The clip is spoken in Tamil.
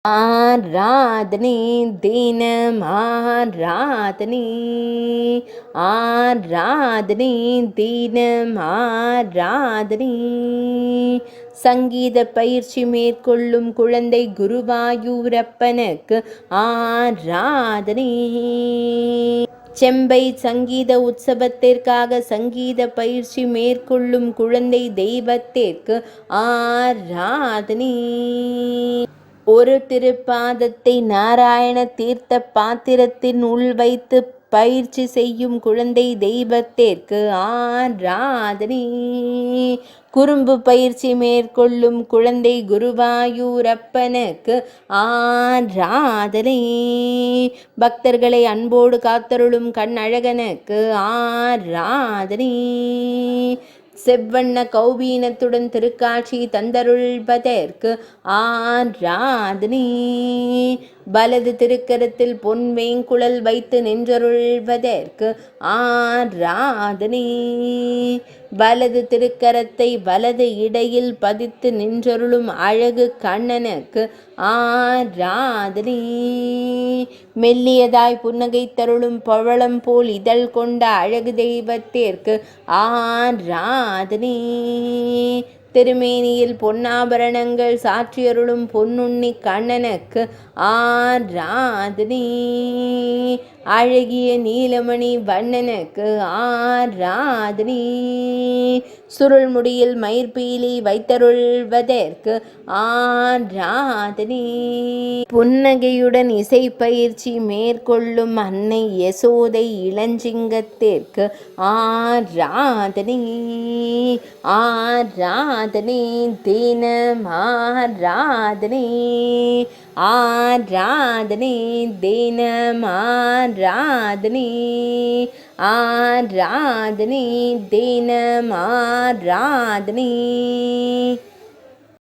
ஆராதனை தினம் ஆராதனை, ஆராதனை தினம் ஆராதனை. சங்கீத பயிற்சி மேற்கொள்ளும் குழந்தை குருவாயூரப்பனுக்கு ஆராதனை. செம்பை சங்கீத உற்சவத்திற்காக சங்கீத பயிற்சி மேற்கொள்ளும் குழந்தை தெய்வத்திற்கு ஆராதனை. ஒரு திருப்பாதத்தை நாராயண தீர்த்த பாத்திரத்தின் உள் வைத்து பயிற்சி செய்யும் குழந்தை தெய்வத்திற்கு ஆராதனை. குறும்பு பயிற்சி மேற்கொள்ளும் குழந்தை குருவாயூரப்பனுக்கு ஆராதனை. பக்தர்களை அன்போடு காத்தருளும் கண் அழகனுக்கு ஆராதனை. செவ்வண்ண கௌபீனத்துடன் திருக்காட்சி தந்தருள்வதற்கு ஆராதனை. வலது திருக்கரத்தில் பொன் வேங்குழல் வைத்து நின்றருள்வதற்கு ஆராதனை. வலது திருக்கரத்தை வலது இடையில் பதித்து நின்றருளும் அழகு கண்ணனுக்கு ஆராதனை. மெல்லியதாய் புன்னகை தருளும் பவளம் போல் இதழ் கொண்ட அழகு தெய்வத்திற்கு ஆராதனை. திருமேனியில் பொன்னாபரணங்கள் சாற்றியருளும் பொன்னுண்ணி கண்ணனுக்கு ஆராதனை. அழகிய நீலமணி வண்ணனுக்கு ஆராதனை. சுருள் முடியில் மயிர்பீலி வைத்தருள்வதற்கு ஆராதனை. புன்னகையுடன் இசை பயிற்சி மேற்கொள்ளும் அன்னை யசோதை இளஞ்சிங்கத்திற்கு ஆராதனை. ஆராதனை தினம் ஆராதனை, ஆராதனை தினம் ஆராதனை, ஆராதனை தினம் ஆராதனை.